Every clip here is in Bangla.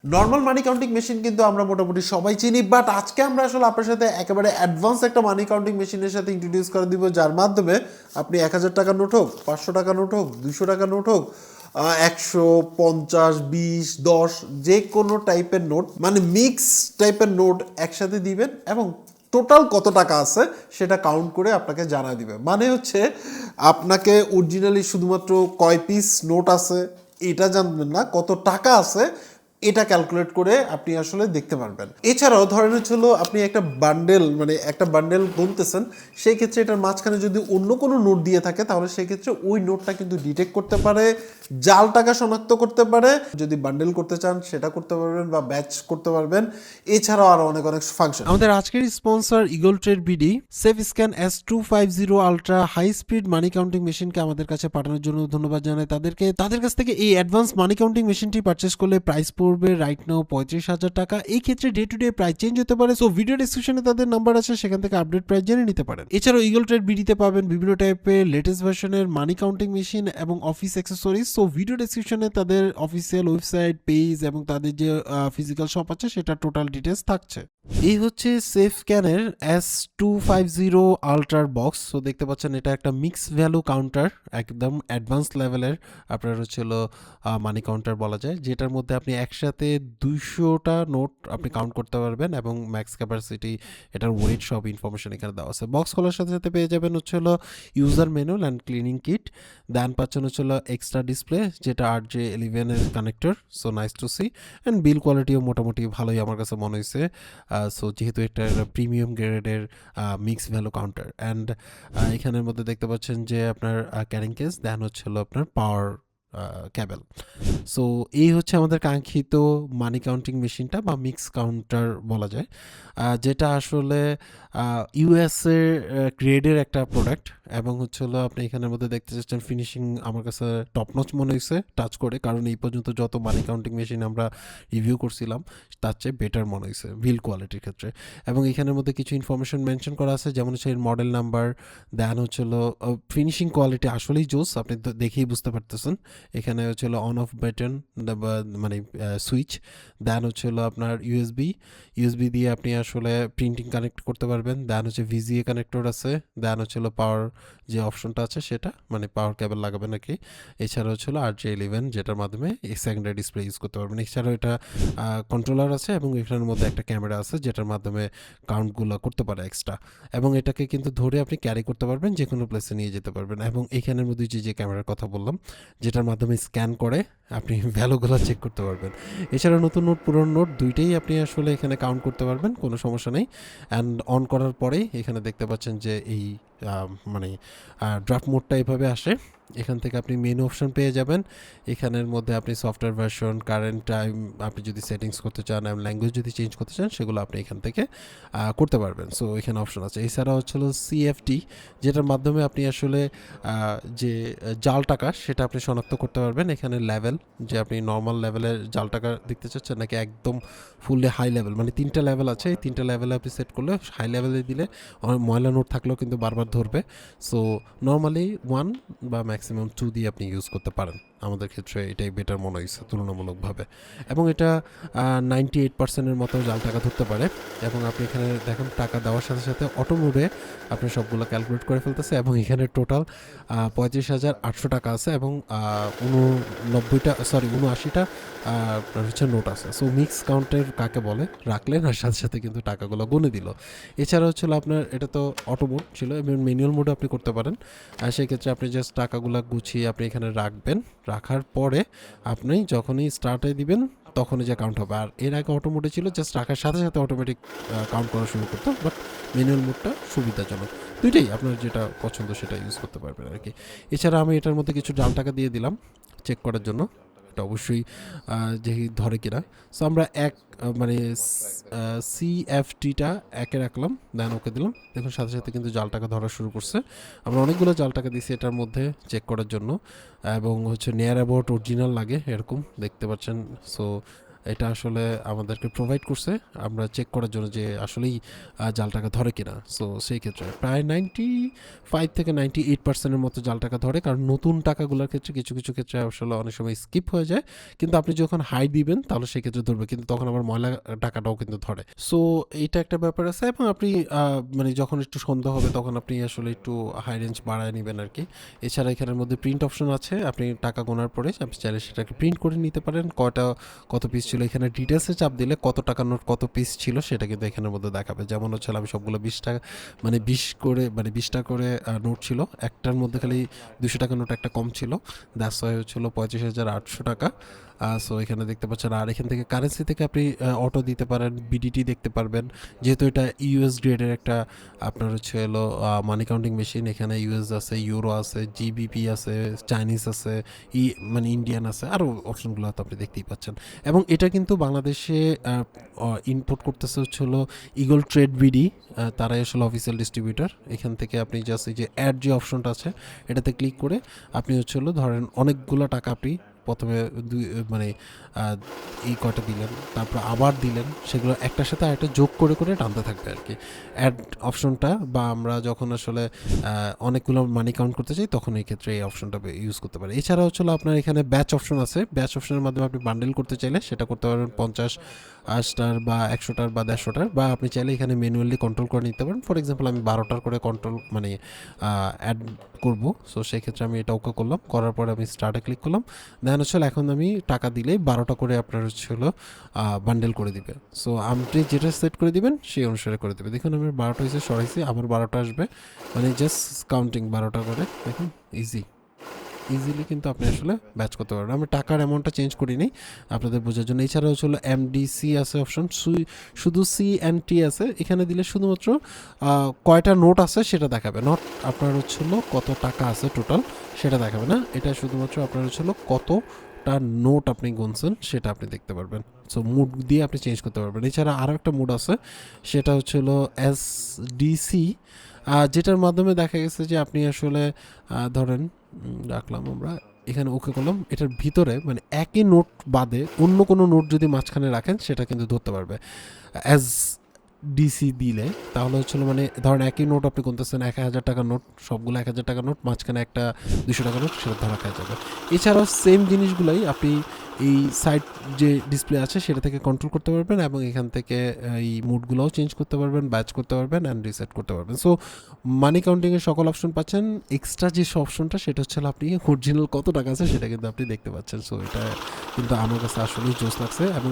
নর্মাল মানি কাউন্টিং মেশিন কিন্তু আমরা মোটামুটি সবাই চিনি, বাট আজকে আমরা আসলে আপনার সাথে একেবারে অ্যাডভান্স একটা মানি কাউন্টিং মেশিনের সাথে ইন্ট্রোডিউস করে দিব, যার মাধ্যমে আপনি 1,000 টাকার নোট হোক, 500 টাকার নোট হোক, 200 টাকার নোট হোক, 100, 50, 20, 10 যে কোনো টাইপের নোট, মানে মিক্স টাইপের নোট একসাথে দিবেন এবং টোটাল কত টাকা আছে সেটা কাউন্ট করে আপনাকে জানা দিবে। মানে হচ্ছে আপনাকে অরিজিনালি শুধুমাত্র কয় পিস নোট আছে এটা জানবেন না, কত টাকা আছে এটা ক্যালকুলেট করে আপনি আসলে দেখতে পারবেন। এছাড়াও ধরেন হচ্ছিল আপনি একটা বান্ডেল, মানে একটা বান্ডেল গুনতেছেন, সেই ক্ষেত্রে এটার মাঝখানে যদি অন্য কোনো নোট দিয়ে থাকে তাহলে সেই ক্ষেত্রে ওই নোটটা কিন্তু ডিটেক্ট করতে পারে, জাল টাকা শনাক্ত করতে পারে। যদি বান্ডেল করতে চান সেটা করতে পারবেন বা ব্যাচ করতে পারবেন। এছাড়াও আরো অনেক অনেক ফাংশন। আমাদের আজকের sponsor Eagle Trade BD Safe Scan S250 ultra high speed money counting মেশিনকে আমাদের কাছে পাঠানোর জন্য ধন্যবাদ জানাই তাদেরকে। তাদের কাছ থেকে এই অ্যাডভান্স মানি কাউন্টিং মেশিনটি পারচেস করলে প্রাইস পড়বে রাইট নাও 35,000 টাকা। এই ক্ষেত্রে day to day price change হতে পারে, সো ভিডিও ডিসক্রিপশনে তাদের নাম্বার আছে, সেখান থেকে আপডেট প্রাইস জেনে নিতে পারেন। এছাড়াও ইগল ট্রেড বিডিতে পাবেন বিভিন্ন টাইপের লেটেস্ট ভার্সনের মানি কাউন্টিং মেশিন এবং অফিস অ্যাক্সেসরিজ। সো ভিডিও ডিসক্রিপশনে তাদের অফিসিয়াল ওয়েবসাইট, পেজ এবং তাদের যে ফিজিক্যাল শপ আছে সেটা টোটাল ডিটেলস থাকছে। এই হচ্ছে সেফ ক্যানের S250 আলট্রার বক্স। সো দেখতে পাচ্ছেন এটা একটা মিক্স ভ্যালু কাউন্টার, একদম অ্যাডভান্স লেভেলের আপনার হচ্ছিল মানি কাউন্টার বলা যায়, যেটার মধ্যে আপনি একসাথে 200টা নোট আপনি কাউন্ট করতে পারবেন এবং ম্যাক্স ক্যাপাসিটি, এটার ওয়েট, সব ইনফরমেশন এখানে দেওয়া আছে। বক্স খোলার সাথে সাথে পেয়ে যাবেন হচ্ছিল user manual and cleaning kit, then পাচ্ছেন হচ্ছিল এক্সট্রা ডিসপ্লে যেটা RJ11 এর connector. So nice to see, and build কোয়ালিটিও মোটামুটি ভালোই আমার কাছে মনে হয়েছে। সো যেহেতু একটা প্রিমিয়াম গ্রেডের মিক্স ভ্যালু কাউন্টার, অ্যান্ড এখানের মধ্যে দেখতে পাচ্ছেন যে আপনার ক্যারিং কেস, দেন হচ্ছিল আপনার পাওয়ার ক্যাবেল। সো এই হচ্ছে আমাদের কাঙ্ক্ষিত মানি কাউন্টিং মেশিনটা বা মিক্স কাউন্টার বলা যায়, যেটা আসলে ইউএসের গ্রেডের একটা প্রোডাক্ট। এবং হচ্ছে হলো আপনি এখানের মধ্যে দেখতে চাচ্ছেন ফিনিশিং আমার কাছে টপ নচ মনে হয়েছে টাচ করে, কারণ এই পর্যন্ত যত মানি কাউন্টিং মেশিন আমরা রিভিউ করছিলাম তার চেয়ে বেটার মনে হয়েছে বিল কোয়ালিটির ক্ষেত্রে। এবং এখানের মধ্যে কিছু ইনফরমেশন মেনশন করা আছে, যেমন হচ্ছে এর মডেল নাম্বার, দেন হচ্ছিল ফিনিশিং কোয়ালিটি আসলেই জোস, আপনি তো দেখেই বুঝতে পারতেছেন। এখানে হচ্ছিল অন অফ বাটন, মানে সুইচ, দেন হচ্ছিল আপনার ইউএসবি দিয়ে আপনি আসলে প্রিন্টিং কানেক্ট করতে পারবেন, দেন হচ্ছে VGA কানেক্টর আছে, দেন হচ্ছিল পাওয়ার যে অপশনটা আছে সেটা, মানে পাওয়ার কেবল লাগাবেন নাকি। এছাড়া হচ্ছিল RJ11 যেটার মাধ্যমে সেকেন্ডারি ডিসপ্লে ইউজ করতে পারবেন। এছাড়াও এটা কন্ট্রোলার আছে এবং এখানের মধ্যে একটা ক্যামেরা আছে যেটার মাধ্যমে কাউন্টগুলো করতে পারে এক্সট্রা, এবং এটাকে কিন্তু ধরে আপনি ক্যারি করতে পারবেন, যে কোনো প্লেসে নিয়ে যেতে পারবেন। এবং এখানের মধ্যে যে ক্যামেরার কথা বললাম যেটার মাধ্যমে স্ক্যান করে আপনি ভ্যালুগুলো চেক করতে পারবেন। এছাড়া নতুন নোট পুরনো নোট দুইটাই আপনি আসলে এখানে কাউন্ট করতে পারবেন, কোনো সমস্যা নেই। অ্যান্ড অন করার পরেই এখানে দেখতে পাচ্ছেন যে এই মানে ড্রাফট মোডটা এভাবে আসে। এখান থেকে আপনি মেনু অপশন পেয়ে যাবেন, এখানের মধ্যে আপনি সফটওয়্যার ভার্সন, কারেন্ট টাইম, আপনি যদি সেটিংস করতে চান এবং ল্যাঙ্গুয়েজ যদি চেঞ্জ করতে চান সেগুলো আপনি এখান থেকে করতে পারবেন। সো এখানে অপশন আছে। এছাড়া হচ্ছিল CFT, যেটার মাধ্যমে আপনি আসলে যে জাল টাকা সেটা আপনি শনাক্ত করতে পারবেন। এখানে লেভেল, যে আপনি নর্মাল লেভেলের জাল টাকা দেখতে চাচ্ছেন নাকি একদম ফুললি হাই লেভেল, মানে 3টা লেভেল আছে, এই 3টা লেভেলে আপনি সেট করলে হাই লেভেলে দিলে ময়লা নোট থাকলেও কিন্তু বারবার ধরবে। সো নর্মালি 1 বা ম্যাক্সিমাম 2 দিয়ে আপনি ইউজ করতে পারেন। আমাদের ক্ষেত্রে এটাই বেটার মনে হয়েছে তুলনামূলকভাবে, এবং এটা 98%-এর মতো জাল টাকা ধরতে পারে। এবং আপনি এখানে দেখেন টাকা দেওয়ার সাথে সাথে অটো মোডে আপনি সবগুলো ক্যালকুলেট করে ফেলতেছে, এবং এখানে টোটাল 35,800 টাকা আছে এবং 79টা আপনার হচ্ছে নোট আছে। সো মিক্স কাউন্টের কাকে বলে রাখলেন আর সাথে সাথে কিন্তু টাকাগুলো গুনে দিল। এছাড়া হচ্ছিল আপনার এটা তো অটো মোড ছিল, এবং ম্যানুয়াল মোডে আপনি করতে পারেন। আর সেই ক্ষেত্রে আপনি জাস্ট টাকাগুলো গুছিয়ে আপনি এখানে রাখবেন, রাখার পরে আপনি যখনই স্টার্টে দিবেন তখনই যে কাউন্ট হবে। আর এর আগে অটো মোডে ছিল, জাস্ট রাখার সাথে সাথে অটোমেটিক কাউন্ট করা শুরু করতো, বাট ম্যানুয়াল মোডটা সুবিধাজনক। দুইটাই আপনার যেটা পছন্দ সেটা ইউজ করতে পারবেন আর কি। এছাড়া আমি এটার মধ্যে কিছু জাল টাকা দিয়ে দিলাম চেক করার জন্য, এটা অবশ্যই যে ধরে কিনা। সো আমরা মানে CFTটা একে রাখলাম, দেন ওকে দিলাম, দেখুন সাথে সাথে কিন্তু জাল টাকা ধরা শুরু করছে। আমরা অনেকগুলো জাল টাকা দিয়েছি এটার মধ্যে চেক করার জন্য, এবং হচ্ছে নিয়ার অ্যাবাউট অরিজিনাল লাগে এরকম দেখতে পাচ্ছেন। সো এটা আসলে আমাদেরকে প্রোভাইড করছে আমরা চেক করার জন্য যে আসলেই জাল টাকা ধরে কিনা। সো সেই ক্ষেত্রে প্রায় 95 থেকে 98% মতো জাল টাকা ধরে, কারণ নতুন টাকাগুলোর ক্ষেত্রে কিছু কিছু ক্ষেত্রে আসলে অনেক সময় স্কিপ হয়ে যায়, কিন্তু আপনি যখন হাই দিবেন তাহলে সেক্ষেত্রে ধরবে, কিন্তু তখন আবার ময়লা টাকাটাও কিন্তু ধরে। সো এইটা একটা ব্যাপার আছে। এবং আপনি মানে যখন একটু সন্ধ্যা হবে তখন আপনি আসলে একটু হাই রেঞ্জ বাড়ায় নেবেন আর কি। এছাড়া এখানের মধ্যে প্রিন্ট অপশন আছে, আপনি টাকা গোনার পরে আপনি চাইলে সেটাকে প্রিন্ট করে নিতে পারেন, কত পিস ছিল। এখানে ডিটেলসে চাপ দিলে কত টাকার নোট কত পিস ছিল সেটা কিন্তু এখানের মধ্যে দেখাবে। যেমন হচ্ছে আমি সবগুলো 20 টাকা মানে 20টা করে নোট ছিল, একটার মধ্যে খালি 200 টাকার নোট একটা কম ছিল, দ্যাটস ওয়াই হচ্ছিল 35,800 টাকা। সো এখানে দেখতে পাচ্ছেন। আর এখান থেকে কারেন্সি থেকে আপনি অটো দিতে পারেন, বিডিটি দেখতে পারবেন, যেহেতু এটা ইউএস গ্রেডের একটা আপনার হচ্ছে হলো মানি কাউন্টিং মেশিন। এখানে ইউএস আছে, ইউরো আছে, জিবিপি আছে, চাইনিজ আছে, মানে ইন্ডিয়ান আছে, আরও অপশনগুলো তো আপনি দেখতেই পাচ্ছেন। এবং এটা কিন্তু বাংলাদেশে ইম্পোর্ট করতেছে হচ্ছে হলো ইগল ট্রেড বিডি, তারাই আসলে অফিসিয়াল ডিস্ট্রিবিউটার। এখান থেকে আপনি জাস্ট এই যে অ্যাড যে অপশনটা আছে এটাতে ক্লিক করে আপনি হচ্ছে হলো ধরেন অনেকগুলো টাকা আপনি প্রথমে মানে এই কয়টা দিলেন, তারপর আবার দিলেন, সেগুলো একটার সাথে আরেকটা যোগ করে করে টানতে থাকবে আর কি অ্যাড অপশনটা। বা আমরা যখন আসলে অনেকগুলো মানি কাউন্ট করতে চাই তখন এই ক্ষেত্রে এই অপশনটা ইউজ করতে পারি। এছাড়া হচ্ছে আপনার এখানে ব্যাচ অপশন আছে, ব্যাচ অপশনের মাধ্যমে আপনি বান্ডেল করতে চাইলে সেটা করতে পারবেন 50টার বা 100টার বা 150টার, বা আপনি চাইলে এখানে ম্যানুয়ালি কন্ট্রোল করে নিতে পারেন। ফর এক্সাম্পল আমি 12টার করে কন্ট্রোল মানে অ্যাড করব। সো সেক্ষেত্রে আমি এটা ওকে করলাম, করার পরে আমি স্টার্টে ক্লিক করলাম। দেন হচ্ছে এখন আমি টাকা দিলেই 12টা করে আপনার হচ্ছে হলো বান্ডেল করে দিবে। সো আপনি যেটা সেট করে দিবেন সেই অনুসারে করে দেবে। দেখুন আমার 12টা হয়েছে, সরাইছি, আবার 12টা আসবে, মানে জাস্ট কাউন্টিং 12টা করে। দেখুন ইজিলি কিন্তু আপনি আসলে ব্যাচ করতে পারবেন। আমি টাকার অ্যামাউন্টটা চেঞ্জ করিনি আপনাদের বোঝার জন্য। এছাড়া হচ্ছে হলো এমডিসি আছে অপশন, শুধু সি অ্যান্ড টি আছে। এখানে দিলে শুধুমাত্র কয়টা নোট আছে সেটা দেখাবে, নট আপনার হচ্ছে হলো কত টাকা আছে টোটাল সেটা দেখাবে না। এটা শুধুমাত্র আপনার হচ্ছে হলো কতটা নোট আপনি গুনছেন সেটা আপনি দেখতে পারবেন। সো মুড দিয়ে আপনি চেঞ্জ করতে পারবেন। এছাড়া আরও একটা মুড আছে, সেটা হচ্ছে হলো এসডিসি, যেটার মাধ্যমে দেখা গেছে যে আপনি আসলে ধরেন রাখলাম আমরা এখানে ওকে করলাম, এটার ভিতরে মানে একই নোট বাদে অন্য কোনো নোট যদি মাঝখানে রাখেন সেটা কিন্তু ধরতে পারবে অ্যাজ ডিসি দিলে। তাহলে হচ্ছিল মানে ধরেন একই নোট আপনি গুনতেছেন 1,000 টাকার নোট, সবগুলো 1,000 টাকার নোট, মাঝখানে একটা 200 টাকার নোট, সেটা ধরা খাওয়া যাবে। এছাড়াও সেম জিনিসগুলাই আপনি এই সাইড যে ডিসপ্লে আছে সেটা থেকে কন্ট্রোল করতে পারবেন, এবং এখান থেকে এই মুডগুলোও চেঞ্জ করতে পারবেন, ব্যাচ করতে পারবেন অ্যান্ড রিসেট করতে পারবেন। সো মানি কাউন্টিংয়ের সকল অপশন পাচ্ছেন। এক্সট্রা যে অপশনটা সেটা হচ্ছে আপনি অরিজিনাল কত টাকা আছে সেটা কিন্তু আপনি দেখতে পাচ্ছেন। সো এটা কিন্তু আমার কাছে আসলেই জোস লাগছে। এবং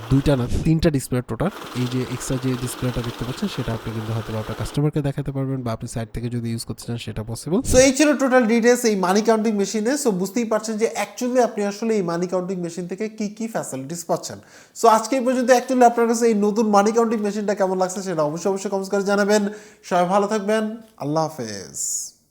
2টা না 3টা ডিসপ্লে টোটাল, এই যে এক্সট্রা যে ডিসপ্লেটা দেখতে পাচ্ছেন সেটা আপনি কিন্তু হয়তো আপনার কাস্টমারকে দেখাতে পারবেন, বা আপনি সাইড থেকে যদি ইউজ করতে চান সেটা পসিবল। সো এই ছিল টোটাল ডিটেলস এই মানি কাউন্টিং মেশিনে। সো বুঝতেই পারছেন যে অ্যাকচুয়ালি আপনি আসলে এই মানি কাউন্টিং মেশিন থেকে কি কি ফ্যাসিলিটিস পাচ্ছেন। সো আজকে এই পর্যন্ত অ্যাকচুয়ালি আপনার কাছে এই নতুন মানি কাউন্টিং মেশিনটা কেমন লাগছে সেটা অবশ্যই কমেন্টস করে জানাবেন। সবাই ভালো থাকবেন, আল্লাহ হাফেজ।